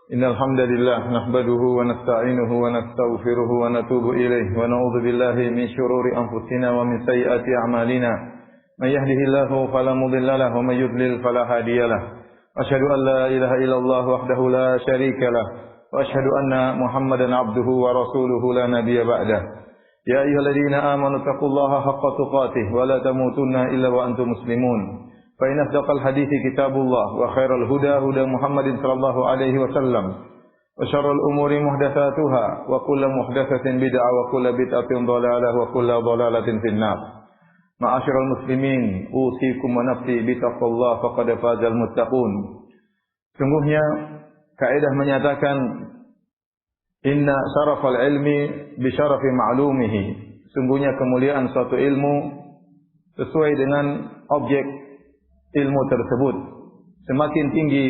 Innal hamdalillah nahmaduhu wa nasta'inuhu wa nastaghfiruhu wa natubu ilayhi wa na'udzu billahi min shururi anfusina wa min sayyiati a'malina. May yahdihillahu fala mudilla lahu wa may yudlil fala hadiyalah. Asyhadu an la ilaha illallah wahdahu la syarika lah wa asyhadu anna Muhammadan 'abduhu wa rasuluhu la nabiyya ba'dah. Ya ayyuhalladzina amanu taqullaha haqqa tuqatih wa la tamutunna illa wa antum muslimun. Fa inna asdaqal hadithi kitabullah wa khairal huda huda Muhammadin sallallahu alaihi wasallam wa syarrul umuri muhdatsatuha wa kullu muhdatsatin bid'ah wa kullu bid'atin dhalalah wa kullu dhalalatin finnar. Ma'asyiral muslimin, usikum wa nafsi bittaqwallah faqad fazal muttaqun. Sungguhnya kaidah menyatakan inna syarafal ilmi bi syarafi ma'lumihi. Sungguhnya kemuliaan suatu ilmu sesuai dengan objek ilmu tersebut. Semakin tinggi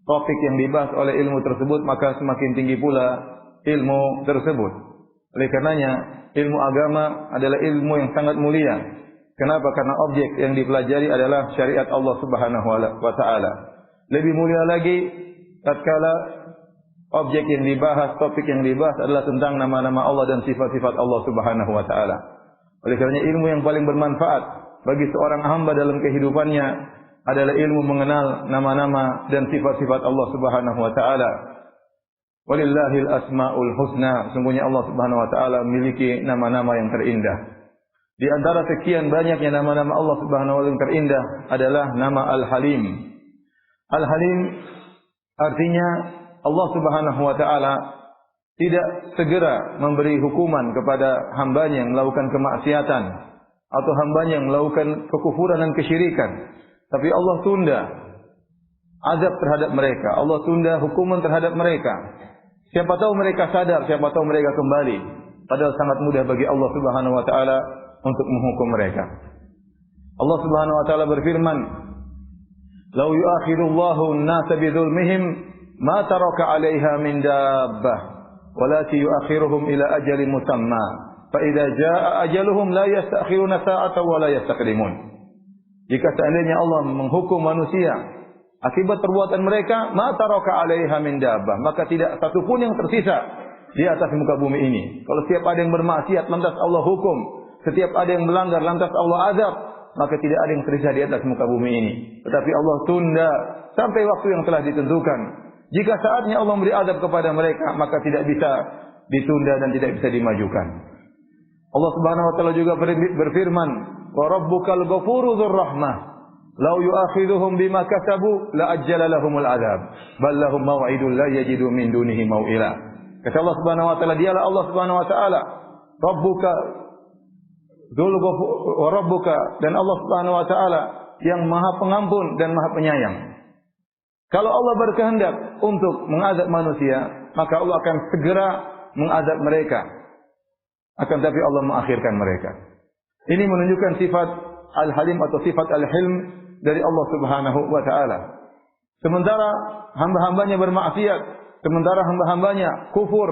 topik yang dibahas oleh ilmu tersebut, maka semakin tinggi pula ilmu tersebut. Oleh karenanya, ilmu agama adalah ilmu yang sangat mulia. Kenapa? Karena objek yang dipelajari adalah syariat Allah Subhanahu wa taala. Lebih mulia lagi tatkala objek yang dibahas, topik yang dibahas adalah tentang nama-nama Allah dan sifat-sifat Allah Subhanahu wa taala. Oleh karenanya, ilmu yang paling bermanfaat bagi seorang hamba dalam kehidupannya adalah ilmu mengenal nama-nama dan sifat-sifat Allah Subhanahu wa taala. Walillahil asmaul husna. Sungguhnya Allah Subhanahu wa taala memiliki nama-nama yang terindah. Di antara sekian banyaknya nama-nama Allah Subhanahu wa taala yang terindah adalah nama Al-Halim. Al-Halim artinya Allah Subhanahu wa taala tidak segera memberi hukuman kepada hambanya yang melakukan kemaksiatan atau hambanya yang melakukan kekufuran dan kesyirikan, tapi Allah tunda azab terhadap mereka, Allah tunda hukuman terhadap mereka. Siapa tahu mereka sadar, siapa tahu mereka kembali. Padahal sangat mudah bagi Allah Subhanahu wa taala untuk menghukum mereka. Allah Subhanahu wa taala berfirman, "Lau yu'akhirullahu an-nasa bidzulmihim ma taraka 'alaiha min dabbah, walakin yu'akhiruhum ila ajalin musamma." فَإِذَا جَاءَ أَجَلُهُمْ لَا يَسْتَأْخِرُونَ سَاعَةً وَلَا يَسْتَقْدِمُونَ. Jika seandainya Allah menghukum manusia akibat perbuatan mereka, ma taraka 'alaiha min dabbah, maka tidak satu pun yang tersisa di atas muka bumi ini. Kalau setiap ada yang bermaksiat lantas Allah hukum, setiap ada yang melanggar lantas Allah azab, maka tidak ada yang tersisa di atas muka bumi ini. Tetapi Allah tunda sampai waktu yang telah ditentukan. Jika saatnya Allah memberi azab kepada mereka, maka tidak bisa ditunda dan tidak bisa dimajukan. Allah Subhanahu wa taala juga berfirman, "Wa rabbukal ghafuru dzur rahmah, law yu'akhidhuhum bima kasabu la ajjala lahumul adzab, bal lahum maw'idun la yajidu min dunihi maw'ila." Kata Allah Subhanahu wa taala, dialah Allah Subhanahu wa taala, Rabbuka dzul ghafur wa rabbuka, dan Allah Subhanahu wa taala yang Maha Pengampun dan Maha Penyayang. Kalau Allah berkehendak untuk mengazab manusia, maka Allah akan segera mengazab mereka. Akan tapi Allah mengakhirkan mereka. Ini menunjukkan sifat Al-Halim atau sifat Al-Hilm dari Allah Subhanahu wa taala. Sementara hamba-hambanya bermaksiat, sementara hamba-hambanya kufur,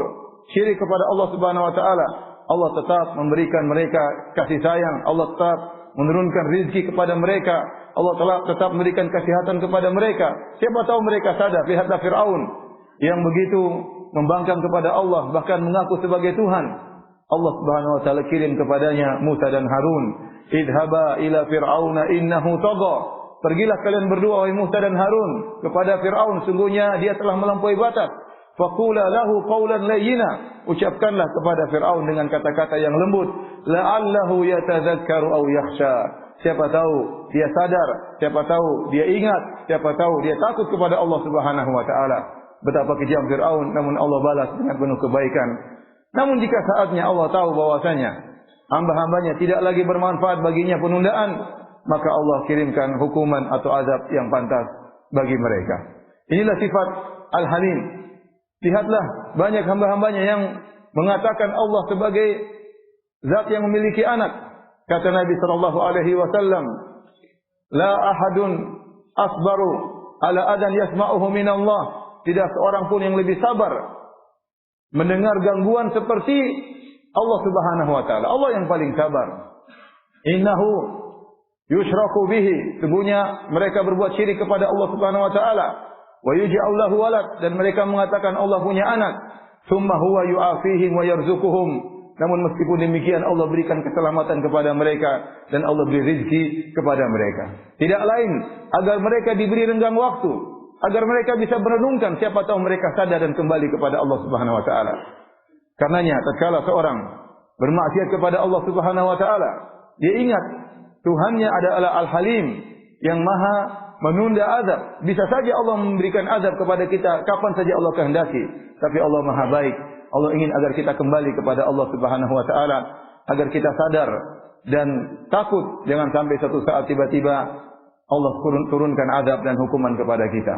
syirik kepada Allah Subhanahu wa taala, Allah tetap memberikan mereka kasih sayang, Allah tetap menurunkan rezeki kepada mereka, Allah telah tetap memberikan kesehatan kepada mereka. Siapa tahu mereka sadar. Lihatlah Fir'aun yang begitu membangkang kepada Allah, bahkan mengaku sebagai Tuhan. Allah Subhanahu wa taala kirim kepadanya Musa dan Harun, "Idhaba ila Fir'auna innahu tagha." Pergilah kalian berdua wahai Musa dan Harun kepada Fir'aun, sungguhnya dia telah melampaui batas. Faqula lahu qawlan layyina. Ucapkanlah kepada Fir'aun dengan kata-kata yang lembut, la'allahu yatadzakkaru aw yakhsha. Siapa tahu dia sadar, siapa tahu dia ingat, siapa tahu dia takut kepada Allah Subhanahu wa taala. Betapa kejam Fir'aun, namun Allah balas dengan penuh kebaikan. Namun jika saatnya Allah tahu bahwasanya hamba-hambanya tidak lagi bermanfaat baginya penundaan, maka Allah kirimkan hukuman atau azab yang pantas bagi mereka. Inilah sifat Al-Halim. Lihatlah banyak hamba-hambanya yang mengatakan Allah sebagai zat yang memiliki anak. Kata Nabi sallallahu alaihi wasallam, "La ahadun asbaru ala adan yasma'uhu min Allah." Tidak seorang pun yang lebih sabar mendengar gangguan seperti Allah Subhanahu wa taala. Allah yang paling sabar. Innahu yusyraku bihi, sesungguhnya mereka berbuat syirik kepada Allah Subhanahu wa taala. wa yuj'al lahu walad, dan mereka mengatakan Allah punya anak. Tsumma huwa yu'afihim wa yarzuquhum. Namun meskipun demikian Allah berikan keselamatan kepada mereka dan Allah beri rezeki kepada mereka. Tidak lain agar mereka diberi renggang waktu, agar mereka bisa merenungkan, siapa tahu mereka sadar dan kembali kepada Allah Subhanahu wa taala. Karenanya tatkala seorang bermaksiat kepada Allah Subhanahu wa taala, dia ingat Tuhannya adalah Al-Halim yang Maha menunda azab. Bisa saja Allah memberikan azab kepada kita kapan saja Allah kehendaki, tapi Allah Maha baik. Allah ingin agar kita kembali kepada Allah Subhanahu wa taala, agar kita sadar dan takut jangan sampai satu saat tiba-tiba Allah turunkan azab dan hukuman kepada kita.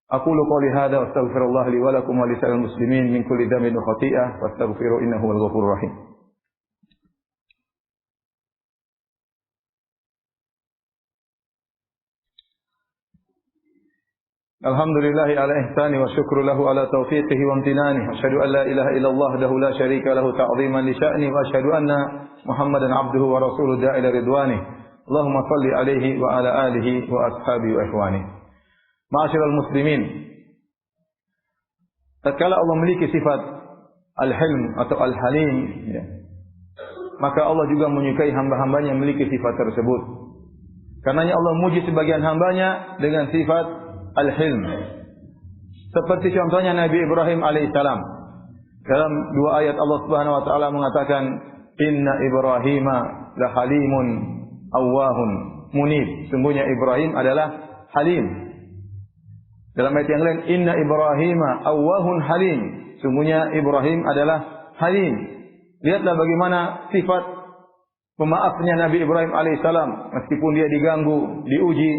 Aqulu qouli hadza wa astaghfirullah li wa lakum wa lisa'il muslimin min kulli dhanbin wa khati'ah wastaghfiru innahu wal ghafurur rahim. Alhamdulillah ala ihsani wa syukru lahu ala taufiqihi wa amtinani. Asyhadu an la ilaha illallah wahdahu la syarika lahu ta'ziman li sya'ni wa asyhadu anna Muhammadan abduhu wa rasuluhu da'ila ridwani. Allahumma salli alaihi wa ala alihi wa ashabihi wa ikhwani. Ma'asyiral muslimin, tatkala Allah memiliki sifat al-hilm atau al-halim, ya, maka Allah juga menyukai hamba-hambanya yang memiliki sifat tersebut. Karenanya Allah memuji sebagian hambanya dengan sifat al-hilm. Seperti contohnya Nabi Ibrahim alaihissalam. Dalam dua ayat Allah Subhanahu wa taala mengatakan, "Inna Ibrahima la halimun awwahun munib." Sungguhnya Ibrahim adalah halim. Dalam ayat yang lain, "Inna Ibrahima awwahun halim." Sungguhnya Ibrahim adalah halim. Lihatlah bagaimana sifat pemaafnya Nabi Ibrahim alaihissalam. Meskipun dia diganggu, diuji,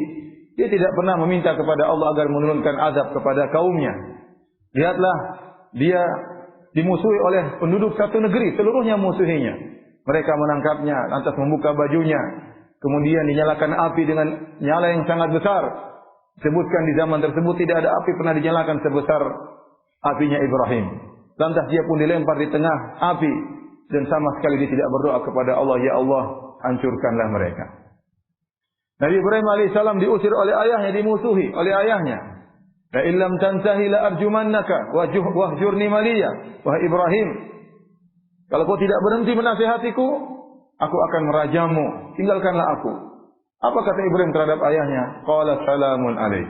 dia tidak pernah meminta kepada Allah agar menurunkan azab kepada kaumnya. Lihatlah, dia dimusuhi oleh penduduk satu negeri, seluruhnya musuhinya. Mereka menangkapnya, lantas membuka bajunya, kemudian dinyalakan api dengan nyala yang sangat besar. Sebutkan di zaman tersebut tidak ada api pernah dinyalakan sebesar apinya Ibrahim. Lantas dia pun dilempar di tengah api, dan sama sekali dia tidak berdoa kepada Allah, "Ya Allah, hancurkanlah mereka." Nabi Ibrahim alaihissalam diusir oleh ayahnya, dimusuhi oleh ayahnya. La illam tantahi la arjumannaka wahjurni maliya. Wahai Ibrahim, kalau kau tidak berhenti menasihatiku, aku akan merajamu, tinggalkanlah aku. Apa kata Ibrahim terhadap ayahnya? Qala salamun alaik.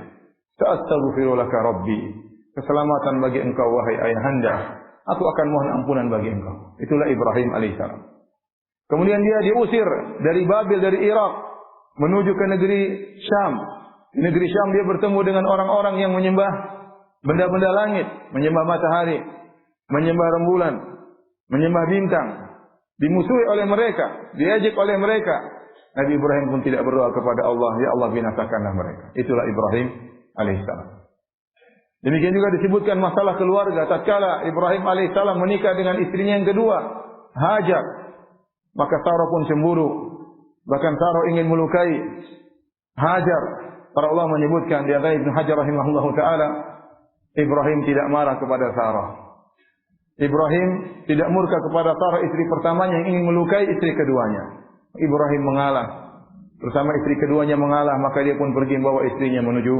Sa'astaghfiru laka rabbi. Keselamatan bagi engkau wahai ayahanda. Aku akan mohon ampunan bagi engkau. Itulah Ibrahim alaihissalam. Kemudian dia diusir dari Babil, dari Irak, menuju ke negeri Syam. Di negeri Syam dia bertemu dengan orang-orang yang menyembah benda-benda langit, menyembah matahari, menyembah rembulan, menyembah bintang. Dimusuhi oleh mereka, diejek oleh mereka. Nabi Ibrahim pun tidak berdoa kepada Allah, "Ya Allah, binasakanlah mereka." Itulah Ibrahim alaihissalam. Demikian juga disebutkan masalah keluarga. Tatkala Ibrahim alaihissalam menikah dengan istrinya yang kedua, Hajar, maka Sarah pun cemburu. Bahkan Sarah ingin melukai Hajar. Para ulama menyebutkan di antara Ibnu Hajar rahimahullahu taala, Ibrahim tidak marah kepada Sarah. Ibrahim tidak murka kepada Sarah istri pertamanya yang ingin melukai istri keduanya. Ibrahim mengalah. Bersama istri keduanya mengalah, maka dia pun pergi membawa istrinya menuju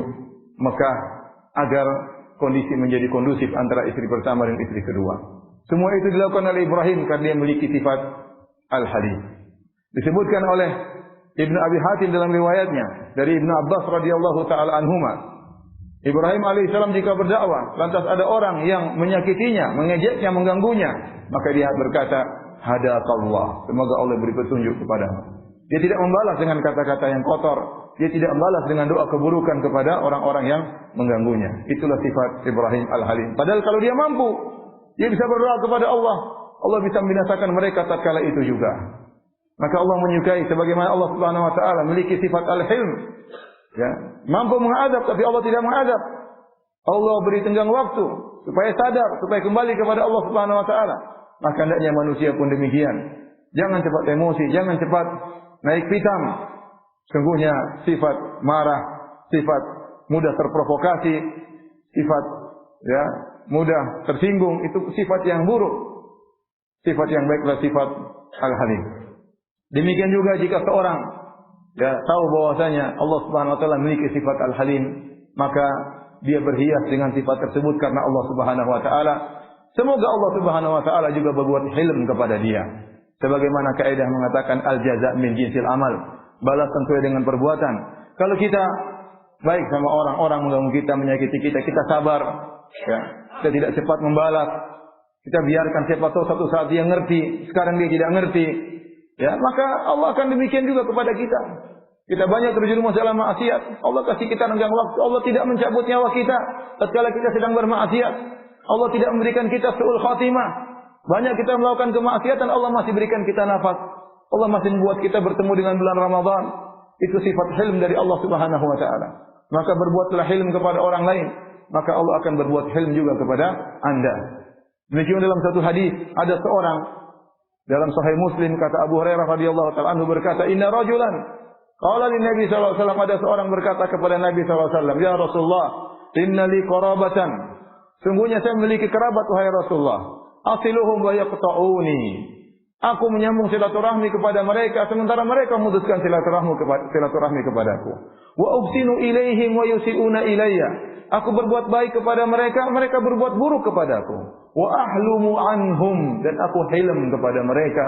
Mekah agar kondisi menjadi kondusif antara istri pertama dan istri kedua. Semua itu dilakukan oleh Ibrahim karena dia memiliki sifat al-halim. Disebutkan oleh Ibnu Abi Hatim dalam riwayatnya dari Ibnu Abbas radhiyallahu taala anhuma, Ibrahim alaihissalam jika berdakwah, lantas ada orang yang menyakitinya, mengejeknya, mengganggunya, maka dia berkata, "Hadakallah." Semoga Allah beri petunjuk kepadamu. Dia tidak membalas dengan kata-kata yang kotor. Dia tidak membalas dengan doa keburukan kepada orang-orang yang mengganggunya. Itulah sifat Ibrahim al-Halim. Padahal kalau dia mampu, dia bisa berdoa kepada Allah. Allah bisa membinasakan mereka tatkala itu juga. Maka Allah menyukai sebagaimana Allah Subhanahu wa taala memiliki sifat al-hilm. Ya, mampu mengadab tapi Allah tidak mengadab. Allah beri tenggang waktu supaya sadar, supaya kembali kepada Allah Subhanahu wa taala. Maka hendaknya manusia pun demikian. Jangan cepat emosi, jangan cepat naik pitam. Sungguhnya sifat marah, sifat mudah terprovokasi, sifat ya mudah tersinggung itu sifat yang buruk. Sifat yang baiklah sifat al-halim. Demikian juga jika seorang ya tahu bahwasanya Allah Subhanahu wa taala memiliki sifat al-halim, maka dia berhias dengan sifat tersebut karena Allah Subhanahu wa taala. Semoga Allah Subhanahu wa taala juga berbuat hilm kepada dia. Sebagaimana kaidah mengatakan al-jaza' min jinsil amal, balas sesuai dengan perbuatan. Kalau kita baik sama orang mengganggu kita, menyakiti kita, kita sabar, ya. Kita tidak cepat membalas. Kita biarkan siapa tahu satu saat dia ngerti, sekarang dia tidak ngerti. Ya, maka Allah akan demikian juga kepada kita. Kita banyak terjerumus dalam maksiat. Allah kasih kita renggang waktu. Allah tidak mencabut nyawa kita tatkala kita sedang bermaksiat. Allah tidak memberikan kita su'ul khatimah. Banyak kita melakukan kemaksiatan, Allah masih berikan kita nafas. Allah masih membuat kita bertemu dengan bulan Ramadan. Itu sifat hilm dari Allah Subhanahu wa taala. Maka berbuatlah hilm kepada orang lain, maka Allah akan berbuat hilm juga kepada Anda. Demikian dalam satu hadis, ada seorang dalam Sahih Muslim, kata Abu Hurairah radhiyallahu taala anhu berkata, "Inna rajulan qala lin Nabi sallallahu alaihi wasallam," ada seorang berkata kepada Nabi sallallahu alaihi wasallam, "Ya Rasulullah, inna li qarabatan." Sungguhnya saya memiliki kerabat wahai Rasulullah. Asiluhum wa yaqta'uni. Aku menyambung silaturahmi kepada mereka sementara mereka memutuskan silaturahmi kepadaku. Wa ubsinu ilaihim wa yusiuna ilayya. Aku berbuat baik kepada mereka, mereka berbuat buruk kepadaku. Wa ahlumu anhum, dan aku hilm kepada mereka.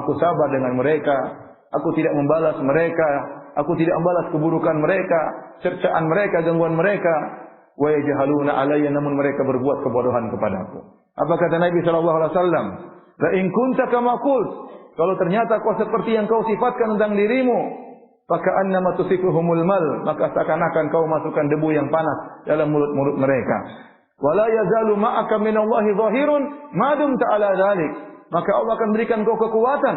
Aku sabar dengan mereka. Aku tidak membalas mereka. Aku tidak membalas keburukan mereka, cercaan mereka, gangguan mereka. Wa yajhaluna alayya, namun mereka berbuat kebodohan kepadaku. Apa kata Nabi sallallahu alaihi wasallam? La in kunta kama qult, kalau ternyata kau seperti yang kau sifatkan tentang dirimu, maka annama tusifuhumul mal, maka seakan-akan kau masukkan debu yang panas dalam mulut-mulut mereka. Wala yazalu ma'aka minallahi zahirun ma dumta ala dzalik, maka Allah akan berikan kau kekuatan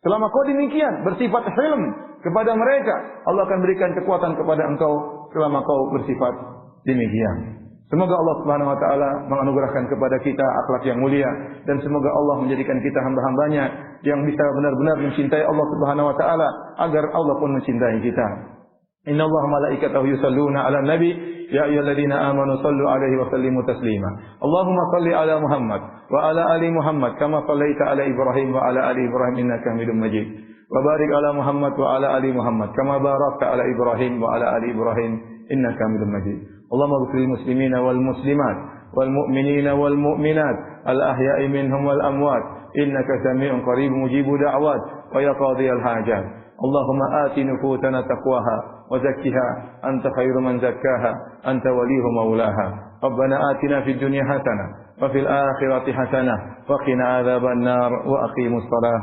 selama kau demikian bersifat hilm kepada mereka. Allah akan berikan kekuatan kepada engkau selama kau bersifat demikian. Semoga Allah Subhanahu wa taala menganugerahkan kepada kita akhlak yang mulia, dan semoga Allah menjadikan kita hamba-hambanya yang bisa benar-benar mencintai Allah Subhanahu wa taala agar Allah pun mencintai kita. Innallaha malaikatahu yusalluna 'alan nabi ya ayyuhalladzina amanu sallu 'alaihi wa sallimu taslima. Allahumma salli 'ala Muhammad wa 'ala ali Muhammad kama shallaita 'ala Ibrahim wa 'ala ali Ibrahim innaka Hamidum Majid. Wa barik 'ala Muhammad wa 'ala ali Muhammad kama barakta 'ala Ibrahim wa 'ala ali Ibrahim innaka Hamidum Majid. اللهم اغفر للمسلمين والمسلمات والمؤمنين والمؤمنات الأحياء منهم والأموات إنك سميع قريب مجيب دعوات ويا قاضي الحاجات. اللهم آت نفوسنا تقواها وزكها أنت خير من زكاها أنت وليه مولاها. ربنا آتنا في الدنيا حسنة وفي الآخرة حسنة وقنا عذاب النار وأقيموا الصلاة.